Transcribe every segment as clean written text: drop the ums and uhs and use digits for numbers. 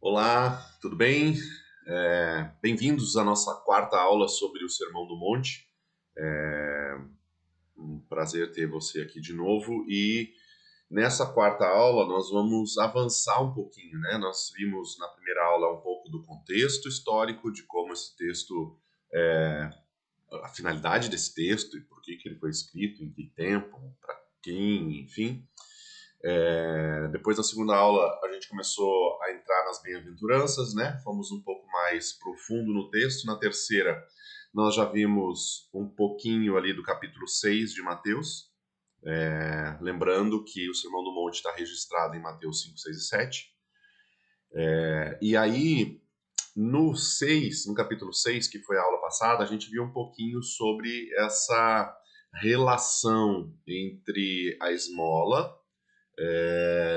Olá, tudo bem? Bem-vindos à nossa quarta aula sobre o Sermão do Monte. Um prazer ter você aqui de novo. E nessa quarta aula nós vamos avançar um pouquinho, né? Nós vimos na primeira aula um pouco do contexto histórico, de como esse texto, a finalidade desse texto e por que que ele foi escrito, em que tempo, para quem, enfim. Depois da segunda aula, a gente começou a entrar nas bem-aventuranças, né? Fomos um pouco mais profundo no texto. Na terceira, nós já vimos um pouquinho ali do capítulo 6 de Mateus. Lembrando que o Sermão do Monte está registrado em Mateus 5, 6 e 7. E aí, no capítulo 6, que foi a aula passada, a gente viu um pouquinho sobre essa relação entre a esmola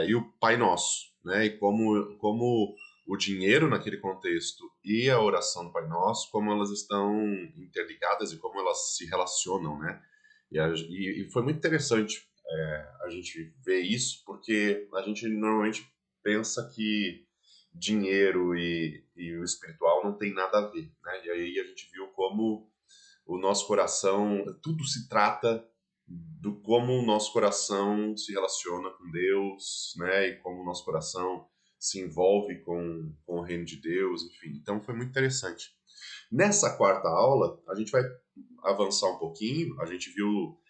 e o Pai Nosso, né? E como o dinheiro naquele contexto e a oração do Pai Nosso, como elas estão interligadas e como elas se relacionam, né? E foi muito interessante a gente ver isso, porque a gente normalmente pensa que dinheiro e o espiritual não tem nada a ver, né? E aí a gente viu como o nosso coração, tudo se trata do como o nosso coração se relaciona com Deus, né? E como o nosso coração se envolve com o reino de Deus, enfim. Então foi muito interessante. Nessa quarta aula, a gente vai avançar um pouquinho, a gente viu,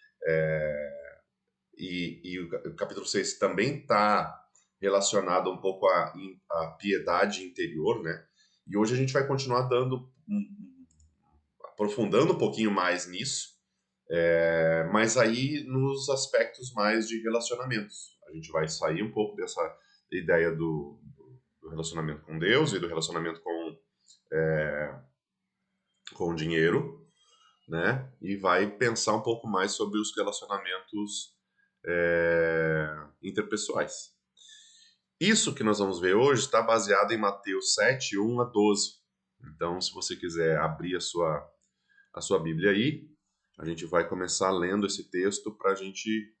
e o capítulo 6 também está relacionado um pouco à piedade interior, né? E hoje a gente vai continuar aprofundando um pouquinho mais nisso, mas aí nos aspectos mais de relacionamentos. A gente vai sair um pouco dessa ideia do relacionamento com Deus e do relacionamento com o dinheiro, né? E vai pensar um pouco mais sobre os relacionamentos interpessoais. Isso que nós vamos ver hoje está baseado em Mateus 7, 1 a 12. Então, se você quiser abrir a sua Bíblia aí, a gente vai começar lendo esse texto para a gente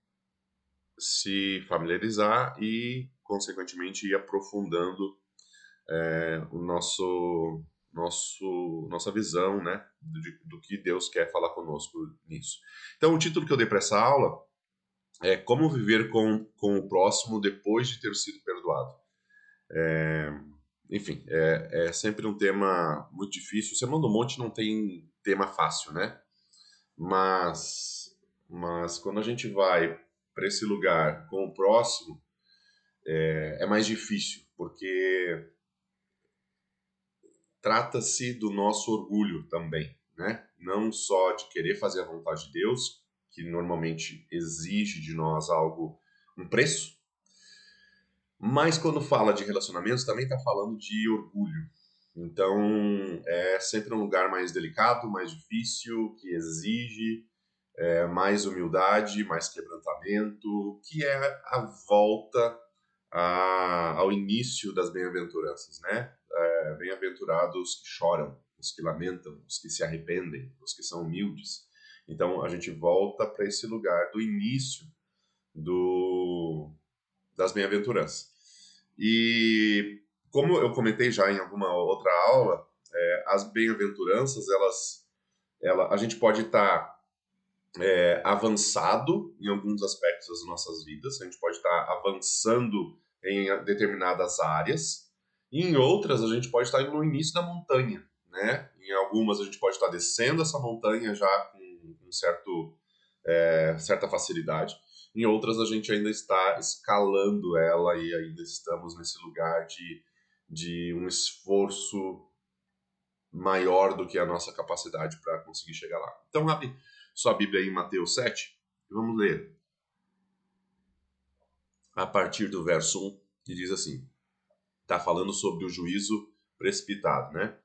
se familiarizar e, consequentemente, ir aprofundando nossa visão, né, do que Deus quer falar conosco nisso. Então, o título que eu dei para essa aula é Como Viver com o Próximo Depois de Ter Sido Perdoado. Enfim, é sempre um tema muito difícil. O Sermão do Monte não tem tema fácil, né? Mas quando a gente vai para esse lugar com o próximo, é mais difícil, porque trata-se do nosso orgulho também, né? Não só de querer fazer a vontade de Deus, que normalmente exige de nós algo, um preço, mas quando fala de relacionamentos também está falando de orgulho. Então é sempre um lugar mais delicado, mais difícil, que exige mais humildade, mais quebrantamento, que é a volta ao início das bem-aventuranças, né? Bem-aventurados os que choram, os que lamentam, os que se arrependem, os que são humildes. Então a gente volta para esse lugar do início das bem-aventuranças. E como eu comentei já em alguma outra aula, as bem-aventuranças, a gente pode estar avançado em alguns aspectos das nossas vidas, a gente pode estar avançando em determinadas áreas, e em outras a gente pode estar no início da montanha, né? Em algumas a gente pode estar descendo essa montanha já com certa facilidade, em outras a gente ainda está escalando ela e ainda estamos nesse lugar de um esforço maior do que a nossa capacidade para conseguir chegar lá. Então, abre sua Bíblia aí em Mateus 7 e vamos ler a partir do verso 1, que diz assim, está falando sobre o juízo precipitado, né?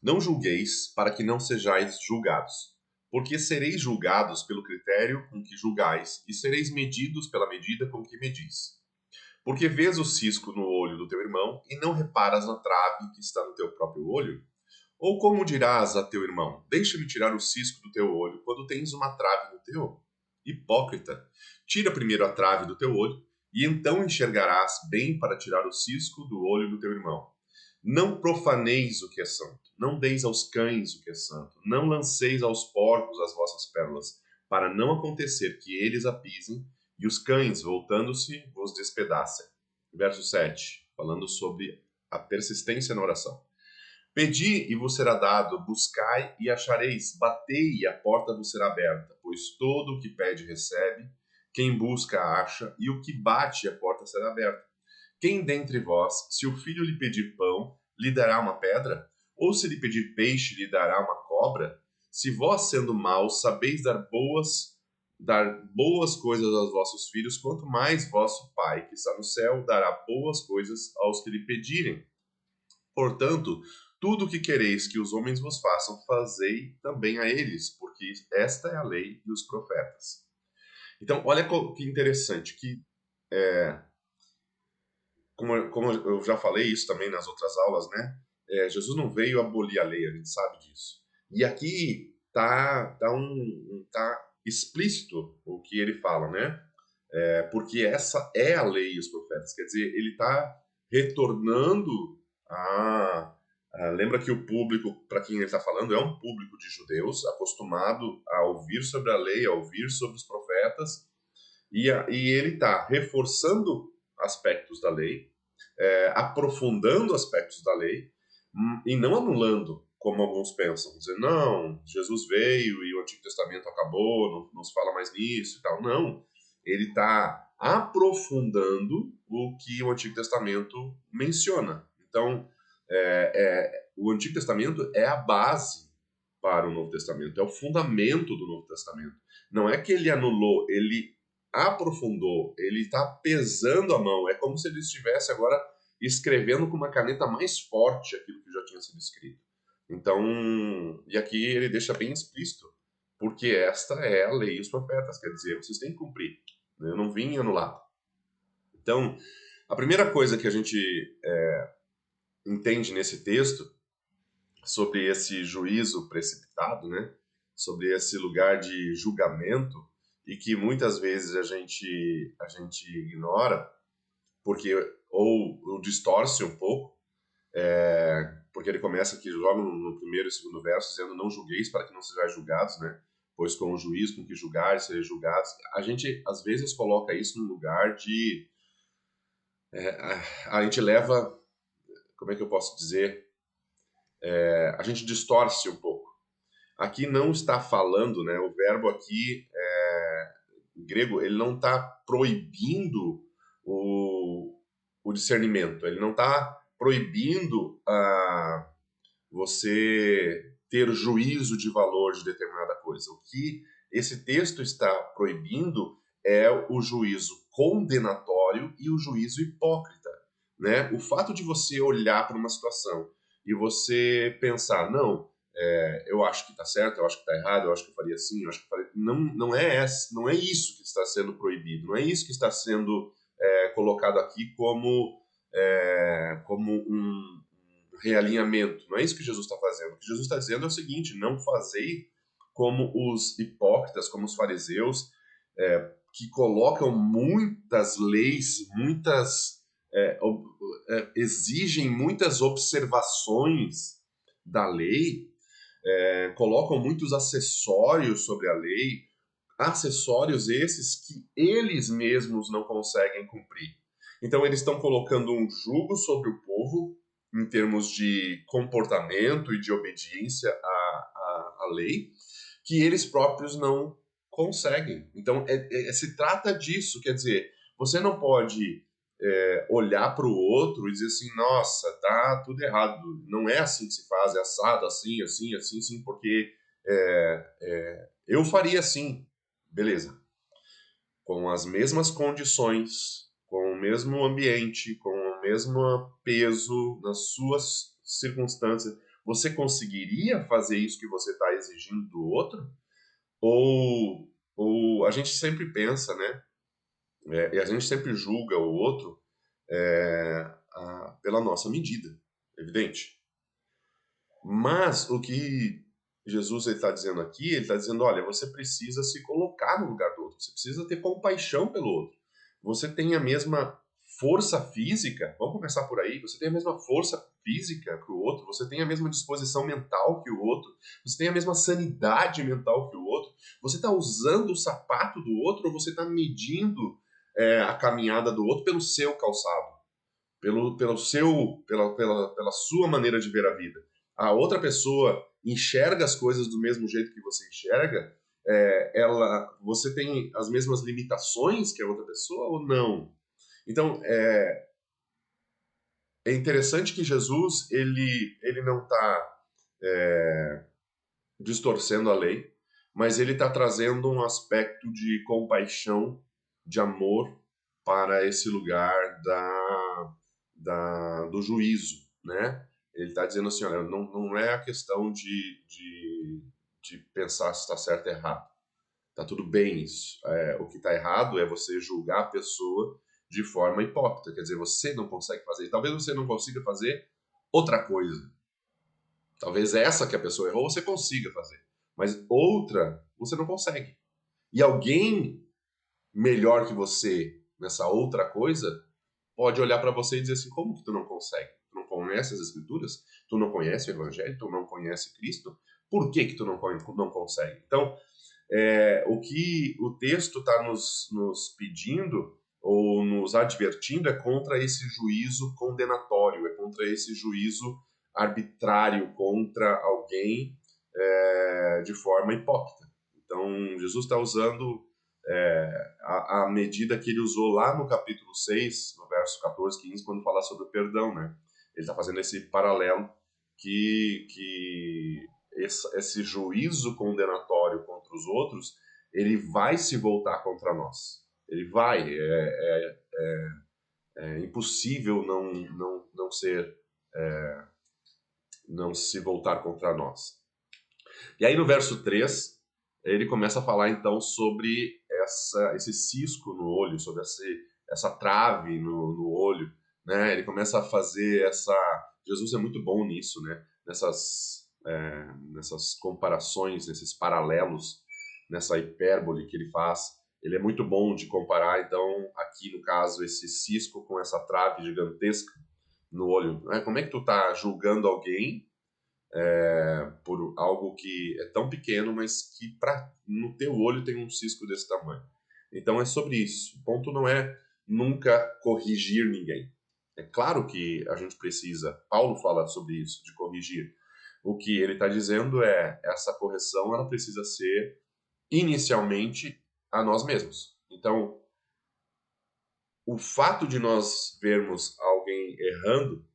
Não julgueis para que não sejais julgados, porque sereis julgados pelo critério com que julgais e sereis medidos pela medida com que medis. Porque vês o cisco no olho do teu irmão e não reparas na trave que está no teu próprio olho? Ou como dirás a teu irmão, deixa-me tirar o cisco do teu olho, quando tens uma trave no teu? Hipócrita, tira primeiro a trave do teu olho, e então enxergarás bem para tirar o cisco do olho do teu irmão. Não profaneis o que é santo, não deis aos cães o que é santo, não lanceis aos porcos as vossas pérolas, para não acontecer que eles a pisem e os cães, voltando-se, vos despedacem. Verso 7, falando sobre a persistência na oração. Pedi e vos será dado, buscai e achareis, batei e a porta vos será aberta, pois todo o que pede recebe, quem busca acha, e o que bate a porta será aberta. Quem dentre vós, se o filho lhe pedir pão, lhe dará uma pedra? Ou se lhe pedir peixe, lhe dará uma cobra? Se vós, sendo maus, sabeis dar boas coisas aos vossos filhos, quanto mais vosso Pai, que está no céu, dará boas coisas aos que lhe pedirem. Portanto, tudo o que quereis que os homens vos façam, fazei também a eles, porque esta é a lei e os profetas. Então, olha que interessante, que como eu já falei isso também nas outras aulas, né? Jesus não veio abolir a lei, a gente sabe disso. E aqui tá explícito o que ele fala, né? Porque essa é a lei e os profetas. Quer dizer, ele está retornando lembra que o público para quem ele está falando é um público de judeus acostumado a ouvir sobre a lei, a ouvir sobre os profetas, e ele está reforçando aspectos da lei, aprofundando aspectos da lei, e não anulando, como alguns pensam, dizendo, não, Jesus veio e o Antigo Testamento acabou, não se fala mais nisso e tal. Não, ele está aprofundando o que o Antigo Testamento menciona. Então, o Antigo Testamento é a base para o Novo Testamento, é o fundamento do Novo Testamento. Não é que ele anulou, ele aprofundou, ele está pesando a mão. É como se ele estivesse agora escrevendo com uma caneta mais forte aquilo que já tinha sido escrito. Então, e aqui ele deixa bem explícito, porque esta é a lei e os profetas, quer dizer, vocês têm que cumprir. Eu não vim anular. Então, a primeira coisa que a gente entende nesse texto sobre esse juízo precipitado, né? Sobre esse lugar de julgamento, e que muitas vezes a gente ignora, porque ou distorce um pouco, porque ele começa aqui logo no primeiro e segundo verso dizendo: não julgueis para que não sejais julgados, né? Pois com o juízo com que julgares sereis julgados. A gente às vezes coloca isso num lugar de a gente leva, como é que eu posso dizer, a gente distorce um pouco. Aqui não está falando, né? O verbo aqui grego, ele não está proibindo o discernimento, ele não está proibindo você ter juízo de valor de determinada coisa. O que esse texto está proibindo é o juízo condenatório e o juízo hipócrita, né? O fato de você olhar para uma situação e você pensar, não, eu acho que está certo, eu acho que está errado, eu acho que eu faria assim, eu acho que eu faria... Não é isso que está sendo proibido, não é isso que está sendo colocado aqui como um realinhamento. Não é isso que Jesus está fazendo. O que Jesus está dizendo é o seguinte: não fazei como os hipócritas, como os fariseus, que colocam muitas leis, exigem muitas observações da lei, colocam muitos acessórios sobre a lei, acessórios esses que eles mesmos não conseguem cumprir. Então eles estão colocando um jugo sobre o povo em termos de comportamento e de obediência à lei, que eles próprios não conseguem. Então se trata disso, quer dizer, você não pode olhar para o outro e dizer assim, nossa, tá tudo errado, não é assim que se faz, é assado, assim, assim, assim, sim, porque eu faria assim, beleza. Com as mesmas condições, com o mesmo ambiente, com o mesmo peso nas suas circunstâncias, você conseguiria fazer isso que você está exigindo do outro? Ou a gente sempre pensa, né? E a gente sempre julga o outro pela nossa medida, evidente. Mas o que Jesus está dizendo aqui, ele está dizendo, olha, você precisa se colocar no lugar do outro, você precisa ter compaixão pelo outro. Você tem a mesma força física, vamos começar por aí, você tem a mesma força física que o outro, você tem a mesma disposição mental que o outro, você tem a mesma sanidade mental que o outro, você está usando o sapato do outro ou você está medindo a caminhada do outro pelo seu calçado, pela sua maneira de ver a vida. A outra pessoa enxerga as coisas do mesmo jeito que você enxerga, você tem as mesmas limitações que a outra pessoa ou não? Então, é interessante que Jesus ele não está distorcendo a lei, mas ele está trazendo um aspecto de compaixão, de amor para esse lugar do juízo, né? Ele está dizendo assim, olha, não é a questão de pensar se está certo ou errado. Tá tudo bem isso. O que está errado é você julgar a pessoa de forma hipócrita. Quer dizer, você não consegue fazer. Talvez você não consiga fazer outra coisa. Talvez essa que a pessoa errou você consiga fazer. Mas outra você não consegue. E alguém melhor que você nessa outra coisa pode olhar para você e dizer assim, como que tu não consegue? Tu não conhece as escrituras? Tu não conhece o evangelho? Tu não conhece Cristo? Por que tu não consegue? Então, o que o texto está nos pedindo ou nos advertindo é contra esse juízo condenatório, é contra esse juízo arbitrário contra alguém de forma hipócrita. Então, Jesus está usando a medida que ele usou lá no capítulo 6, no verso 14, 15, quando fala sobre o perdão, né? Ele está fazendo esse paralelo que esse juízo condenatório contra os outros, ele vai se voltar contra nós. Ele vai. É impossível não se voltar contra nós. E aí no verso 3, ele começa a falar então sobre esse cisco no olho, sobre essa trave no olho, né? Ele começa a fazer Jesus é muito bom nisso, né? Nessas comparações, nesses paralelos, nessa hipérbole que ele faz. Ele é muito bom de comparar, então, aqui no caso, esse cisco com essa trave gigantesca no olho. Como é que tu tá julgando alguém por algo que é tão pequeno, mas que no teu olho tem um cisco desse tamanho? Então é sobre isso. O ponto não é nunca corrigir ninguém. É claro que a gente precisa, Paulo fala sobre isso, de corrigir. O que ele está dizendo essa correção ela precisa ser inicialmente a nós mesmos. Então, o fato de nós vermos alguém errando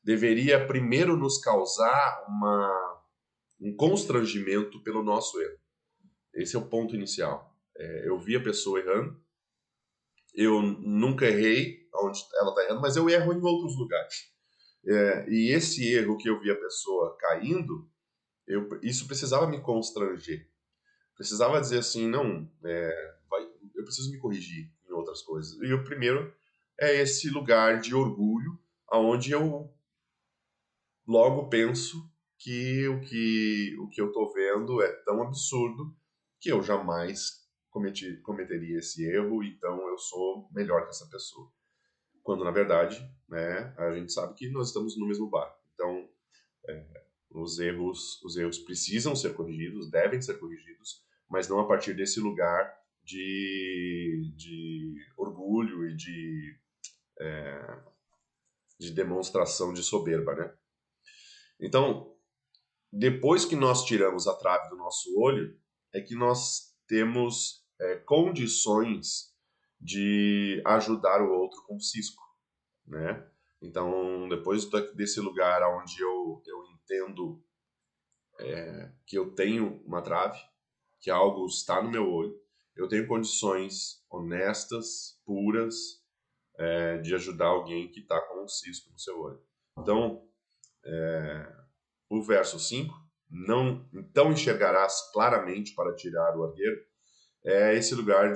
deveria primeiro nos causar um constrangimento pelo nosso erro. Esse é o ponto inicial. Eu vi a pessoa errando, eu nunca errei onde ela está errando, mas eu erro em outros lugares. E esse erro que eu vi a pessoa caindo, isso precisava me constranger. Precisava dizer assim, não, eu preciso me corrigir em outras coisas. E o primeiro é esse lugar de orgulho, aonde eu logo penso que o que eu estou vendo é tão absurdo que eu jamais cometeria esse erro, então eu sou melhor que essa pessoa. Quando, na verdade, né, a gente sabe que nós estamos no mesmo barco. Então, os erros precisam ser corrigidos, devem ser corrigidos, mas não a partir desse lugar de orgulho e de demonstração de soberba, né? Então, depois que nós tiramos a trave do nosso olho, é que nós temos condições de ajudar o outro com o cisco, né? Então, depois desse lugar onde eu entendo que eu tenho uma trave, que algo está no meu olho, eu tenho condições honestas, puras, de ajudar alguém que está com um cisco no seu olho. Então, o verso 5, não, então enxergarás claramente para tirar o argueiro, esse lugar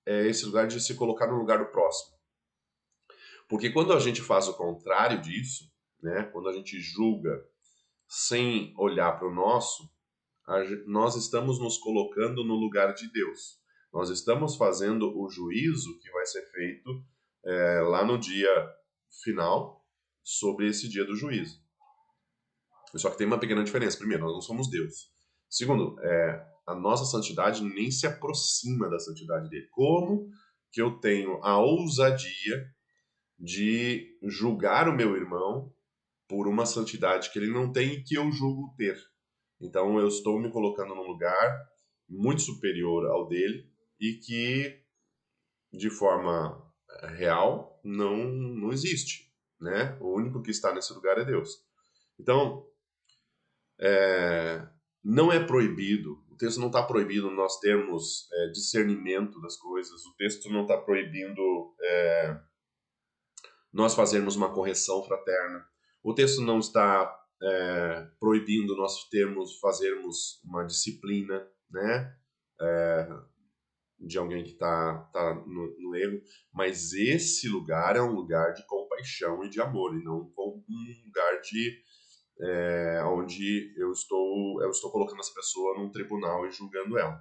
esse lugar de se colocar no lugar do próximo. Porque quando a gente faz o contrário disso, né, quando a gente julga sem olhar para o nosso, nós estamos nos colocando no lugar de Deus. Nós estamos fazendo o juízo que vai ser feito lá no dia final, sobre esse dia do juízo. Só que tem uma pequena diferença. Primeiro, nós não somos Deus. Segundo, a nossa santidade nem se aproxima da santidade dele. Como que eu tenho a ousadia de julgar o meu irmão por uma santidade que ele não tem e que eu julgo ter? Então eu estou me colocando num lugar muito superior ao dele e que, de forma real, não existe, né? O único que está nesse lugar é Deus. Então, não é proibido, o texto não está proibindo nós termos discernimento das coisas, o texto não está proibindo nós fazermos uma correção fraterna, o texto não está proibindo nós fazermos uma disciplina, né, de alguém que está no erro, mas esse lugar é um lugar de compaixão e de amor, e não um lugar de onde eu estou colocando essa pessoa num tribunal e julgando ela.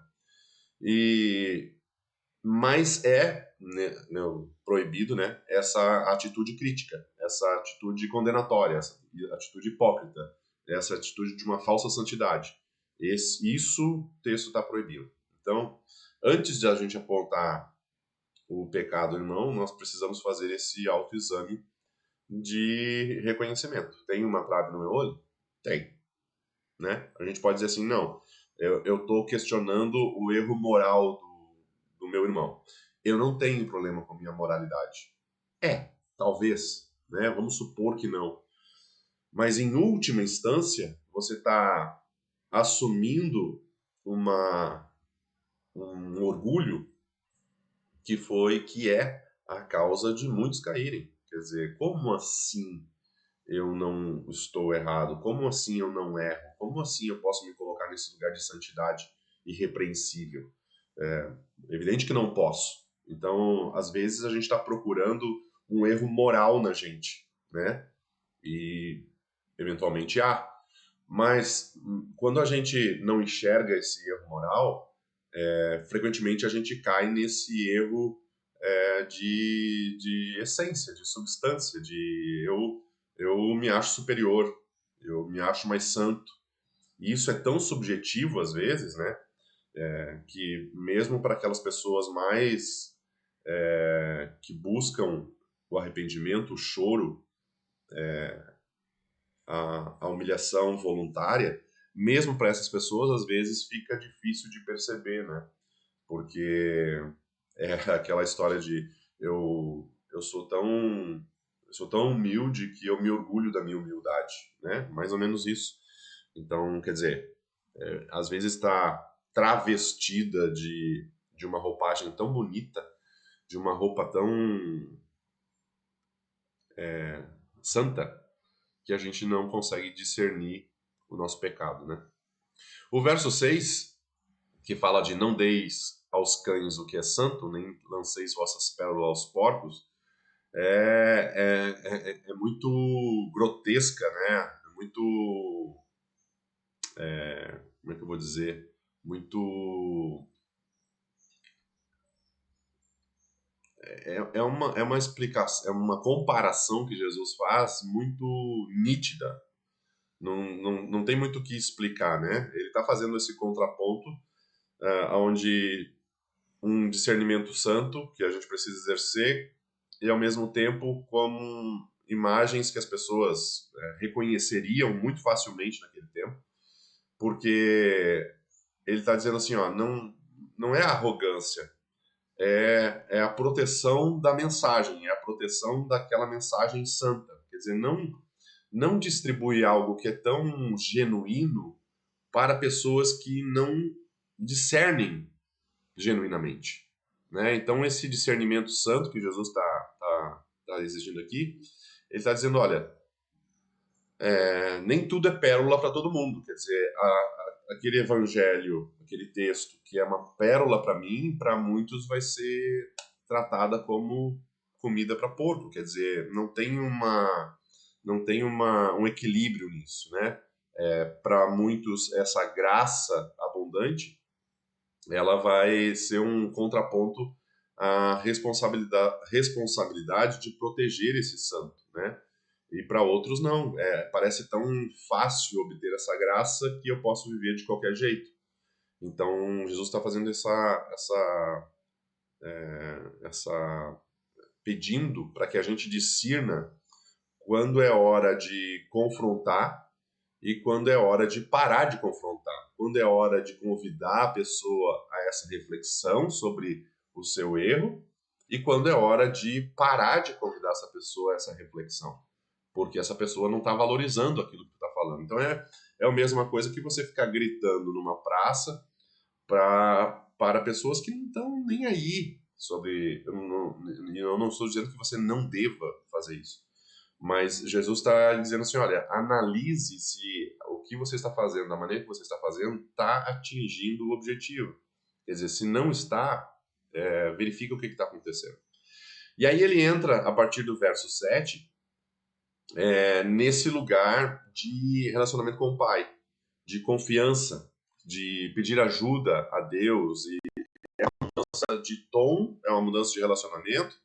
Mas proibido, né, essa atitude crítica, essa atitude condenatória, essa atitude hipócrita, essa atitude de uma falsa santidade. Isso o texto está proibindo. Então, antes de a gente apontar o pecado do irmão, nós precisamos fazer esse autoexame de reconhecimento. Tem uma trave no meu olho? Tem. Né? A gente pode dizer assim, não, eu estou questionando o erro moral do meu irmão. Eu não tenho problema com a minha moralidade. Talvez, né? Vamos supor que não. Mas em última instância, você está assumindo um orgulho que é a causa de muitos caírem. Quer dizer, como assim eu não estou errado? Como assim eu não erro? Como assim eu posso me colocar nesse lugar de santidade irrepreensível? Evidente que não posso. Então, às vezes a gente está procurando um erro moral na gente, né? E eventualmente há. Mas quando a gente não enxerga esse erro moral, frequentemente a gente cai nesse erro de essência, de substância, de eu me acho superior, eu me acho mais santo. E isso é tão subjetivo às vezes, né? Que mesmo para aquelas pessoas mais que buscam o arrependimento, o choro, a humilhação voluntária, mesmo para essas pessoas às vezes fica difícil de perceber, né? Porque é aquela história de eu sou tão humilde que eu me orgulho da minha humildade, né? Mais ou menos isso. Então, quer dizer, às vezes está travestida de uma roupagem tão bonita, de uma roupa tão santa, que a gente não consegue discernir o nosso pecado, né? O verso 6, que fala de não deis aos cães o que é santo, nem lanceis vossas pérolas aos porcos, é muito grotesca, né? É muito, como é que eu vou dizer? Muito é uma explicação, é uma comparação que Jesus faz muito nítida. Não tem muito o que explicar, né? Ele está fazendo esse contraponto, onde um discernimento santo que a gente precisa exercer e ao mesmo tempo como imagens que as pessoas reconheceriam muito facilmente naquele tempo, porque ele está dizendo assim, ó, não é arrogância, é a proteção da mensagem, é a proteção daquela mensagem santa. Quer dizer, não distribui algo que é tão genuíno para pessoas que não discernem genuinamente. Né? Então, esse discernimento santo que Jesus está exigindo aqui, ele está dizendo, olha, nem tudo é pérola para todo mundo. Quer dizer, aquele evangelho, aquele texto que é uma pérola para mim, para muitos vai ser tratada como comida para porco. Quer dizer, não tem um equilíbrio nisso, né? Para muitos essa graça abundante ela vai ser um contraponto à responsabilidade de proteger esse santo, né? E para outros não. Parece tão fácil obter essa graça que eu posso viver de qualquer jeito. Então Jesus está fazendo essa pedindo para que a gente discirna quando é hora de confrontar e quando é hora de parar de confrontar, quando é hora de convidar a pessoa a essa reflexão sobre o seu erro e quando é hora de parar de convidar essa pessoa a essa reflexão, porque essa pessoa não está valorizando aquilo que está falando. Então é a mesma coisa que você ficar gritando numa praça para pessoas que não estão nem aí sobre. Eu não estou dizendo que você não deva fazer isso. Mas Jesus está dizendo assim: olha, analise se o que você está fazendo, da maneira que você está fazendo, está atingindo o objetivo. Quer dizer, se não está, verifica o que está acontecendo. E aí ele entra, a partir do verso 7, nesse lugar de relacionamento com o Pai, de confiança, de pedir ajuda a Deus. E de tom, é uma mudança de relacionamento,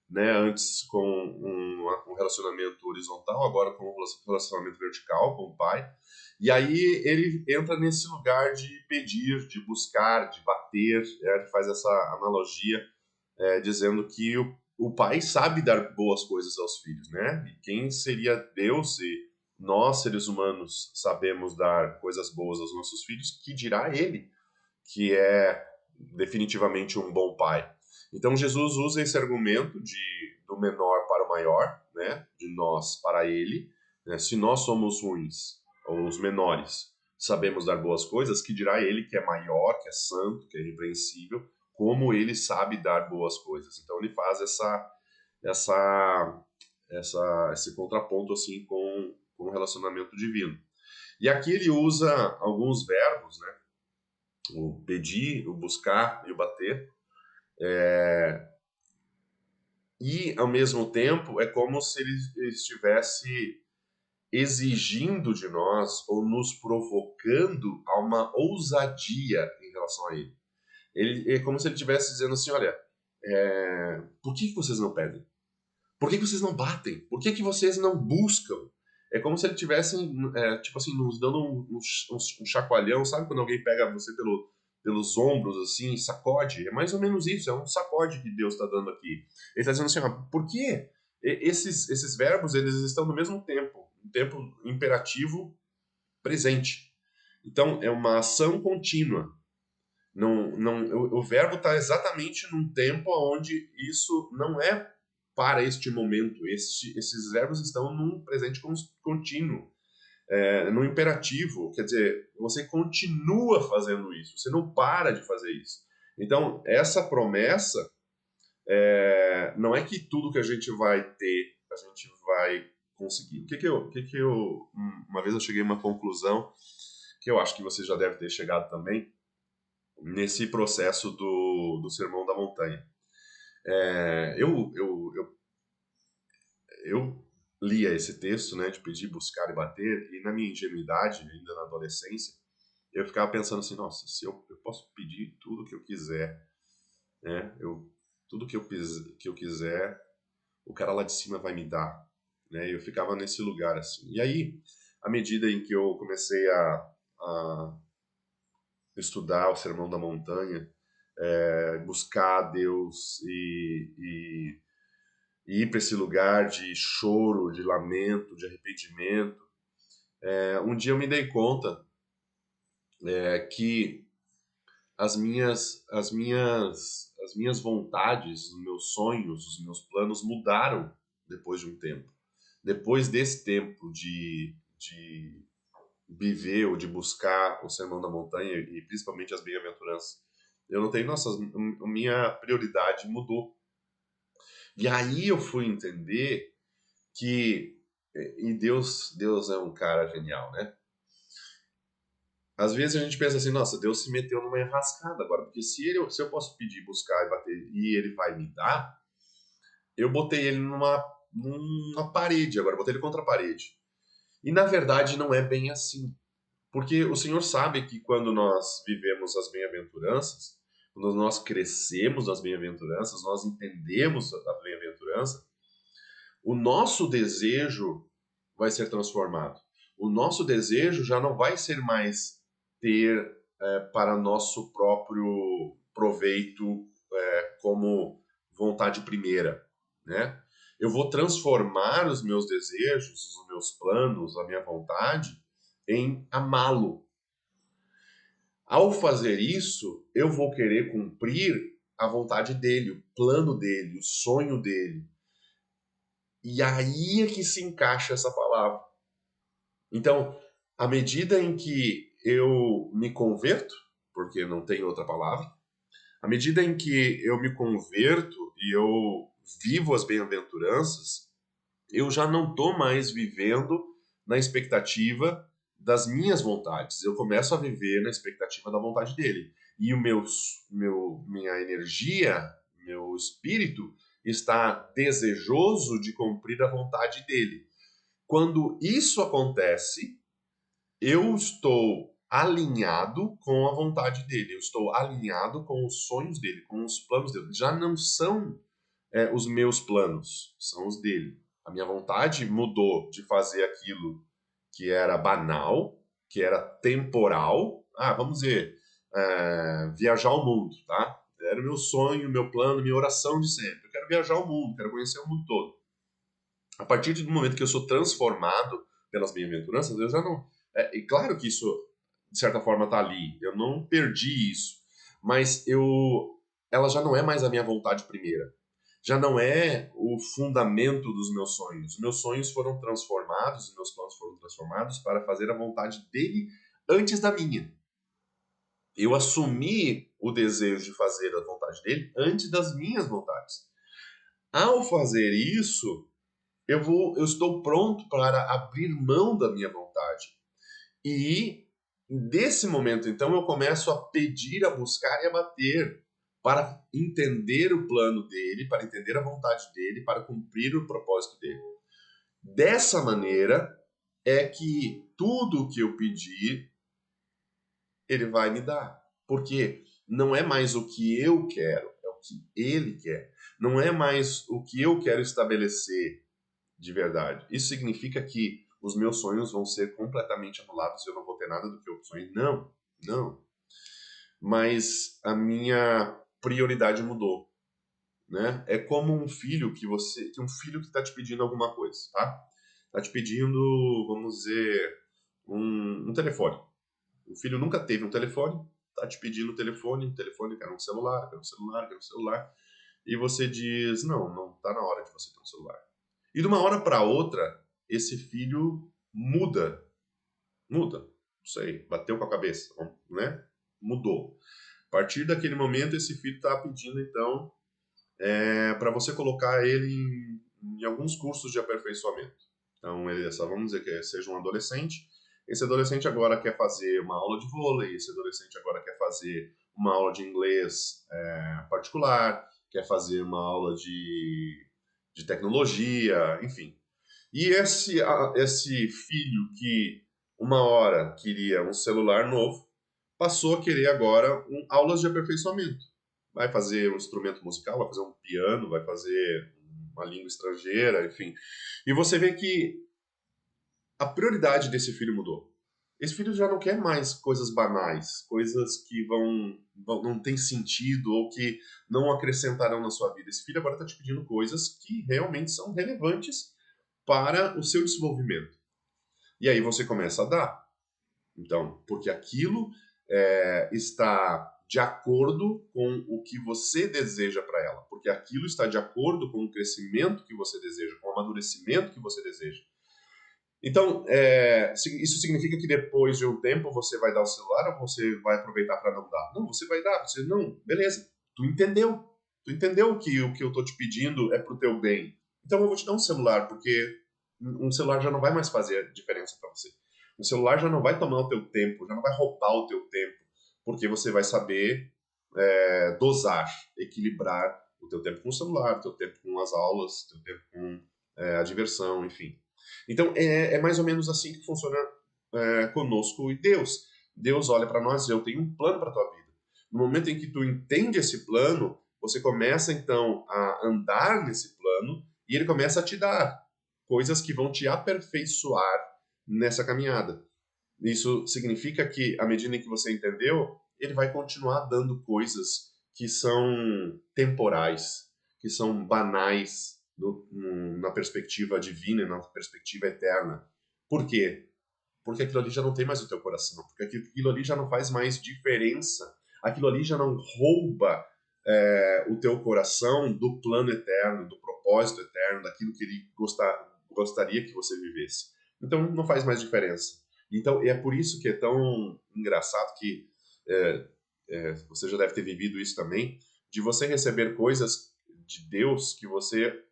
né? Antes com um relacionamento horizontal, agora com um relacionamento vertical com o pai. E aí ele entra nesse lugar de pedir, de buscar, de bater. Ele faz essa analogia dizendo que o pai sabe dar boas coisas aos filhos, né? E quem seria Deus se nós, seres humanos, sabemos dar coisas boas aos nossos filhos, que dirá ele, que é definitivamente um bom pai. Então Jesus usa esse argumento do menor para o maior, né? De nós para ele. Né? Se nós somos ruins, ou os menores, sabemos dar boas coisas, que dirá ele que é maior, que é santo, que é irrepreensível, como ele sabe dar boas coisas. Então ele faz esse contraponto assim com o relacionamento divino. E aqui ele usa alguns verbos, né? O pedir, o buscar e o bater. E, ao mesmo tempo, é como se ele estivesse exigindo de nós ou nos provocando a uma ousadia em relação a ele. É como se ele estivesse dizendo assim, olha, por que vocês não pedem? Por que vocês não batem? Por que vocês não buscam? É como se ele estivesse, tipo assim, nos dando um chacoalhão, sabe quando alguém pega você pelos ombros, assim, sacode? É mais ou menos isso, é um sacode que Deus está dando aqui. Ele está dizendo assim, por quê? Esses verbos, eles estão no mesmo tempo, um tempo imperativo presente. Então, é uma ação contínua. O verbo está exatamente num tempo onde isso não é para este momento. Esses verbos estão num presente contínuo, no imperativo. Quer dizer, você continua fazendo isso, você não para de fazer isso. Então, essa promessa não é que tudo que a gente vai ter, a gente vai conseguir. Uma vez eu cheguei a uma conclusão que eu acho que você já deve ter chegado também, nesse processo do Sermão da Montanha. Eu lia esse texto, né, de pedir, buscar e bater, e na minha ingenuidade, ainda na adolescência, eu ficava pensando assim, nossa, se eu posso pedir tudo que eu quiser, né, tudo que eu quiser, o cara lá de cima vai me dar, né, eu ficava nesse lugar, assim. E aí, à medida em que eu comecei a estudar o Sermão da Montanha, buscar a Deus e ir para esse lugar de choro, de lamento, de arrependimento. Um dia eu me dei conta que as minhas vontades, os meus sonhos, os meus planos mudaram depois de um tempo. Depois desse tempo de viver ou de buscar o Sermão da Montanha e principalmente as bem-aventuranças, eu notei, nossa, a minha prioridade mudou. E aí eu fui entender que Deus é um cara genial, né? Às vezes a gente pensa assim, nossa, Deus se meteu numa enrascada agora, porque se eu posso pedir, buscar e bater e ele vai me dar, eu botei ele numa parede agora, botei ele contra a parede. E na verdade não é bem assim, Porque o Senhor sabe que quando nós vivemos as bem-aventuranças, quando nós crescemos nas bem-aventuranças, nós entendemos a bem-aventurança, o nosso desejo vai ser transformado. O nosso desejo já não vai ser mais ter para nosso próprio proveito como vontade primeira, né? Eu vou transformar os meus desejos, os meus planos, a minha vontade em amá-lo. Ao fazer isso, eu vou querer cumprir a vontade dele, o plano dele, o sonho dele. E aí é que se encaixa essa palavra. Então, à medida em que eu me converto, porque não tem outra palavra, à medida em que eu me converto e eu vivo as bem-aventuranças, eu já não estou mais vivendo na expectativa das minhas vontades. Eu começo a viver na expectativa da vontade dele. E minha energia, meu espírito está desejoso de cumprir a vontade dele. Quando isso acontece, eu estou alinhado com a vontade dele, eu estou alinhado com os sonhos dele, com os planos dele. Já não são os meus planos, são os dele. A minha vontade mudou de fazer aquilo que era banal, que era temporal. Vamos dizer, viajar o mundo, tá? Era o meu sonho, meu plano, minha oração de sempre. Eu quero viajar o mundo, quero conhecer o mundo todo. A partir do momento que eu sou transformado pelas bem-aventuranças, eu já não. E claro que isso, de certa forma, está ali. Eu não perdi isso. Mas ela já não é mais a minha vontade primeira. Já não é o fundamento dos meus sonhos. Os meus sonhos foram transformados, os meus planos foram transformados para fazer a vontade dele antes da minha. Eu assumi o desejo de fazer a vontade dele antes das minhas vontades. Ao fazer isso, eu estou pronto para abrir mão da minha vontade. E desse momento, então, eu começo a pedir, a buscar e a bater para entender o plano dele, para entender a vontade dele, para cumprir o propósito dele. Dessa maneira é que tudo o que eu pedir, ele vai me dar. Porque não é mais o que eu quero, é o que ele quer. Não é mais o que eu quero estabelecer de verdade. Isso significa que os meus sonhos vão ser completamente anulados e eu não vou ter nada do que eu sonhei? Não, não. Mas a minha prioridade mudou, né? É como um filho que um filho que está te pedindo alguma coisa, tá? Está te pedindo, vamos dizer, um telefone. O filho nunca teve um telefone, está te pedindo um telefone, quer um celular, quer um celular, quer um celular. E você diz, não está na hora de você ter um celular. E de uma hora para outra, esse filho muda. Muda. Não sei, bateu com a cabeça, né? Mudou. A partir daquele momento, esse filho está pedindo, então, para você colocar ele em alguns cursos de aperfeiçoamento. Então, vamos dizer que seja um adolescente. Esse adolescente agora quer fazer uma aula de vôlei, esse adolescente agora quer fazer uma aula de inglês particular, quer fazer uma aula de tecnologia, enfim. E esse filho que uma hora queria um celular novo, passou a querer agora aulas de aperfeiçoamento. Vai fazer um instrumento musical, vai fazer um piano, vai fazer uma língua estrangeira, enfim. E você vê que a prioridade desse filho mudou. Esse filho já não quer mais coisas banais, coisas que não tem sentido ou que não acrescentarão na sua vida. Esse filho agora está te pedindo coisas que realmente são relevantes para o seu desenvolvimento. E aí você começa a dar. Então, porque aquilo está de acordo com o que você deseja para ela. Porque aquilo está de acordo com o crescimento que você deseja, com o amadurecimento que você deseja. Então, isso significa que depois de um tempo você vai dar o celular ou você vai aproveitar para não dar? Não, você vai dar. Você, não, beleza. Tu entendeu. Tu entendeu que o que eu estou te pedindo é pro teu bem. Então eu vou te dar um celular, porque um celular já não vai mais fazer diferença para você. O celular já não vai tomar o teu tempo, já não vai roubar o teu tempo, porque você vai saber dosar, equilibrar o teu tempo com o celular, o teu tempo com as aulas, o teu tempo com a diversão, enfim. Então, é mais ou menos assim que funciona conosco e Deus. Deus olha para nós e eu tenho um plano para a tua vida. No momento em que tu entende esse plano, você começa então a andar nesse plano e ele começa a te dar coisas que vão te aperfeiçoar nessa caminhada. Isso significa que, à medida em que você entendeu, ele vai continuar dando coisas que são temporais, que são banais na perspectiva divina e na perspectiva eterna. Por quê? Porque aquilo ali já não tem mais o teu coração, porque aquilo ali já não faz mais diferença, aquilo ali já não rouba o teu coração do plano eterno, do propósito eterno, daquilo que ele gostaria que você vivesse. Então não faz mais diferença. Então é por isso que é tão engraçado que você já deve ter vivido isso também, de você receber coisas de Deus que você,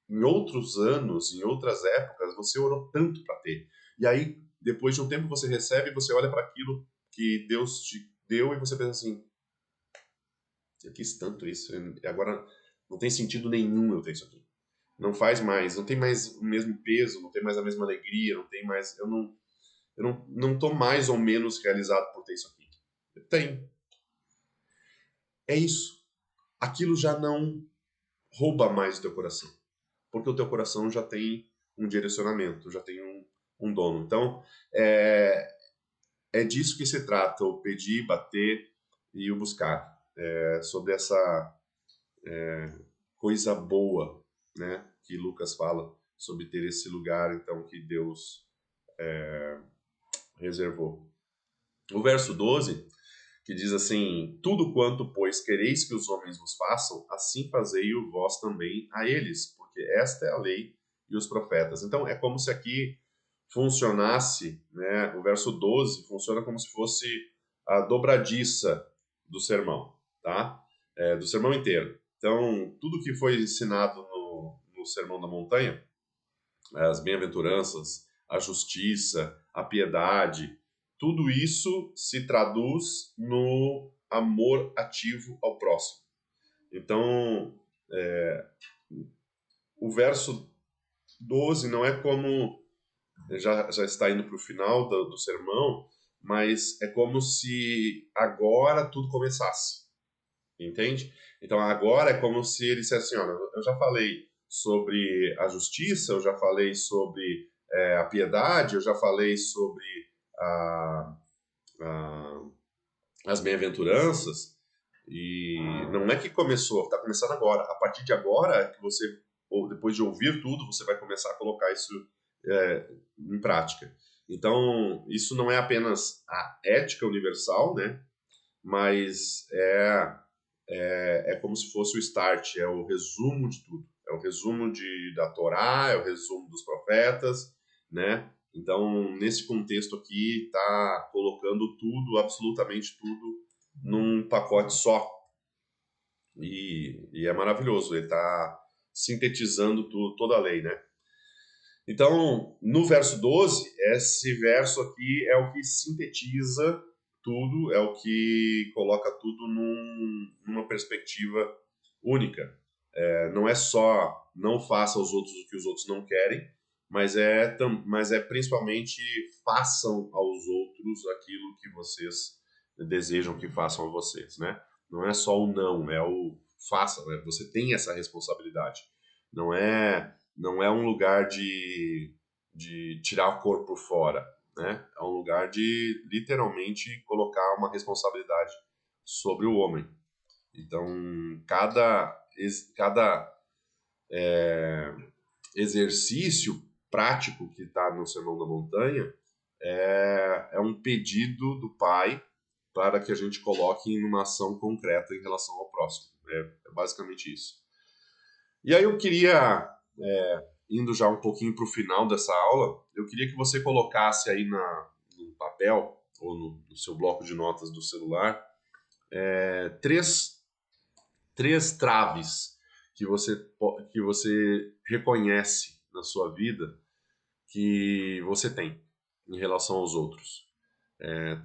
em outros anos, em outras épocas, você orou tanto para ter. E aí, depois de um tempo, você recebe, você olha para aquilo que Deus te deu e você pensa assim: eu quis tanto isso, e agora não tem sentido nenhum eu ter isso aqui. Não faz mais, não tem mais o mesmo peso, não tem mais a mesma alegria, não tem mais, eu não tô mais ou menos realizado por ter isso aqui. Tem. É isso. Aquilo já não rouba mais o teu coração, porque o teu coração já tem um direcionamento, já tem um dono. Então, é disso que se trata, o pedir, bater e o buscar. Sobre essa coisa boa, né, que Lucas fala, sobre ter esse lugar, então, que Deus reservou. O verso 12, que diz assim: tudo quanto, pois, quereis que os homens vos façam, assim fazei-o vós também a eles, porque esta é a lei e os profetas. Então, é como se aqui funcionasse, né, o verso 12 funciona como se fosse a dobradiça do sermão, tá? Do sermão inteiro. Então, tudo que foi ensinado no Sermão da Montanha, as bem-aventuranças, a justiça, a piedade, tudo isso se traduz no amor ativo ao próximo. Então, o verso 12 não é como já está indo para o final do sermão, mas é como se agora tudo começasse, entende? Então agora é como se ele dissesse assim: olha, eu já falei sobre a justiça, eu já falei sobre a piedade, eu já falei sobre a, a, as bem-aventuranças, e não é que começou, está começando agora. A partir de agora é que você, ou depois de ouvir tudo, você vai começar a colocar isso em prática. Então, isso não é apenas a ética universal, né? Mas é como se fosse o start, é o resumo de tudo. É o resumo da Torá, é o resumo dos profetas, né? Então, nesse contexto aqui, está colocando tudo, absolutamente tudo, num pacote só. E é maravilhoso, ele está sintetizando toda a lei, né? Então, no verso 12, esse verso aqui é o que sintetiza tudo, é o que coloca tudo numa perspectiva única. Não é só não faça aos outros o que os outros não querem, mas é principalmente façam aos outros aquilo que vocês desejam que façam a vocês, né? Não é só o não, é o faça, né? Você tem essa responsabilidade. Não é um lugar de tirar o corpo fora, né? É um lugar de literalmente colocar uma responsabilidade sobre o homem. Então, cada exercício prático que está no Sermão da Montanha é um pedido do Pai para que a gente coloque em uma ação concreta em relação ao próximo. É basicamente isso. E aí eu queria, indo já um pouquinho para o final dessa aula, eu queria que você colocasse aí no papel ou no seu bloco de notas do celular três traves que você reconhece na sua vida que você tem em relação aos outros.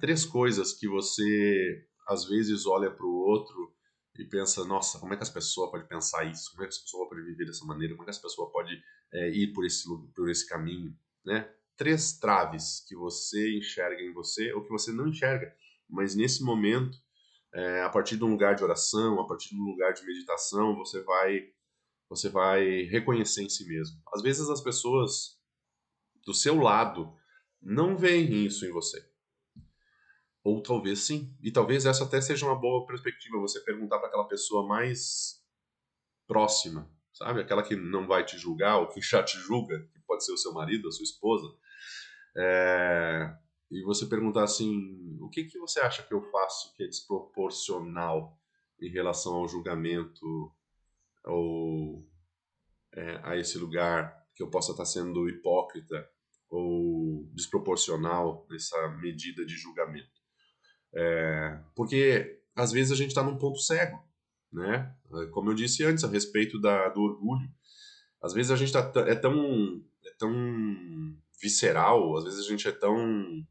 Três coisas que você às vezes olha para o outro e pensa: nossa, como é que essa pessoa pode pensar isso? Como é que essa pessoa pode viver dessa maneira? Como é que essa pessoa pode ir por esse caminho, né? três traves que você enxerga em você ou que você não enxerga, mas nesse momento, a partir de um lugar de oração, a partir de um lugar de meditação, você vai reconhecer em si mesmo. Às vezes as pessoas do seu lado não veem isso em você. Ou talvez sim. E talvez essa até seja uma boa perspectiva, você perguntar para aquela pessoa mais próxima, sabe? Aquela que não vai te julgar ou que já te julga, que pode ser o seu marido, a sua esposa. E você perguntar assim, o que você acha que eu faço que é desproporcional em relação ao julgamento ou a esse lugar que eu possa estar sendo hipócrita ou desproporcional nessa medida de julgamento. Porque às vezes a gente está num ponto cego, né? Como eu disse antes a respeito do orgulho, às vezes a gente é tão visceral, às vezes a gente é tão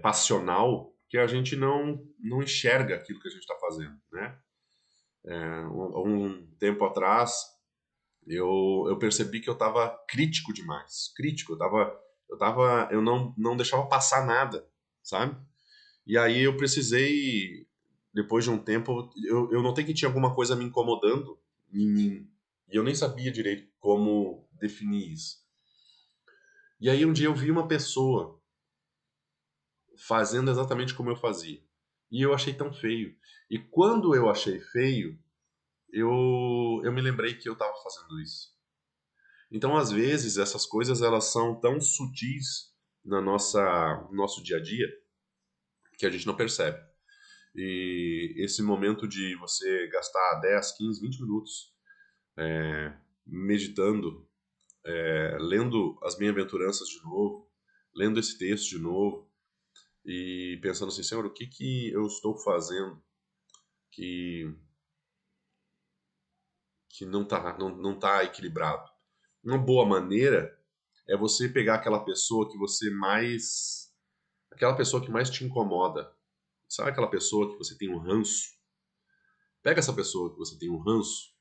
passional que a gente não enxerga aquilo que a gente está fazendo, né? Um tempo atrás eu percebi que eu estava crítico demais, crítico, eu não deixava passar nada, sabe? E aí eu precisei, depois de um tempo, eu notei que tinha alguma coisa me incomodando em mim. E eu nem sabia direito como definir isso. E aí um dia eu vi uma pessoa fazendo exatamente como eu fazia. E eu achei tão feio. E quando eu achei feio, eu me lembrei que eu estava fazendo isso. Então, às vezes, essas coisas elas são tão sutis no nosso dia a dia que a gente não percebe. E esse momento de você gastar 10, 15, 20 minutos meditando, lendo as bem-aventuranças de novo, lendo esse texto de novo e pensando assim, Senhor, o que eu estou fazendo que, que não tá equilibrado? Uma boa maneira é você pegar aquela pessoa que você mais... aquela pessoa que mais te incomoda. Sabe aquela pessoa que você tem um ranço? Pega essa pessoa que você tem um ranço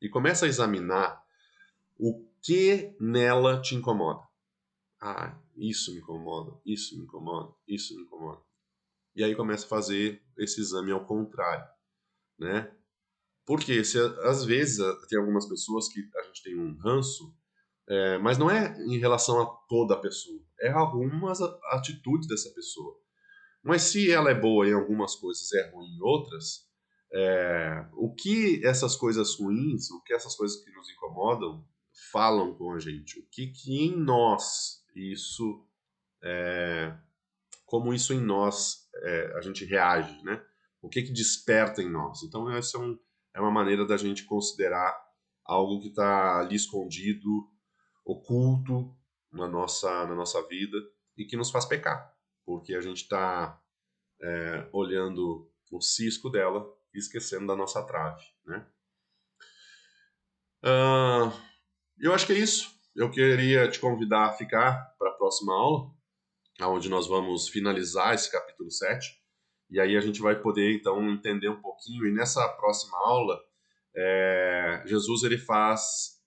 e começa a examinar o que nela te incomoda. Ah, isso me incomoda, isso me incomoda, isso me incomoda. E aí começa a fazer esse exame ao contrário, né? Porque às vezes tem algumas pessoas que a gente tem um ranço, mas não é em relação a toda a pessoa, é algumas atitudes dessa pessoa. Mas se ela é boa em algumas coisas e é ruim em outras, o que essas coisas ruins, o que essas coisas que nos incomodam falam com a gente? O que em nós isso, como isso em nós a gente reage, né? O que desperta em nós? Então essa é uma maneira da gente considerar algo que está ali escondido, oculto na nossa vida e que nos faz pecar, porque a gente está olhando o cisco dela e esquecendo da nossa trave, né? Ah, eu acho que é isso. Eu queria te convidar a ficar para a próxima aula, onde nós vamos finalizar esse capítulo 7. E aí a gente vai poder, então, entender um pouquinho. E nessa próxima aula, Jesus ele faz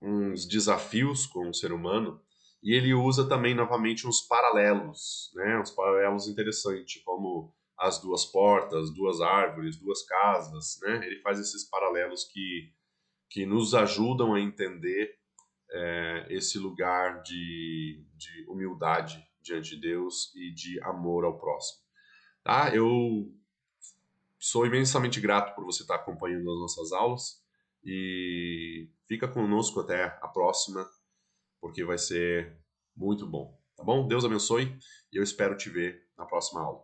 uns desafios com o ser humano e ele usa também, novamente, uns paralelos, né? Uns paralelos interessantes, como as duas portas, duas árvores, duas casas, né? Ele faz esses paralelos que nos ajudam a entender esse lugar de humildade diante de Deus e de amor ao próximo. Tá? Eu sou imensamente grato por você estar acompanhando as nossas aulas e fica conosco até a próxima, porque vai ser muito bom. Tá bom? Deus abençoe e eu espero te ver na próxima aula.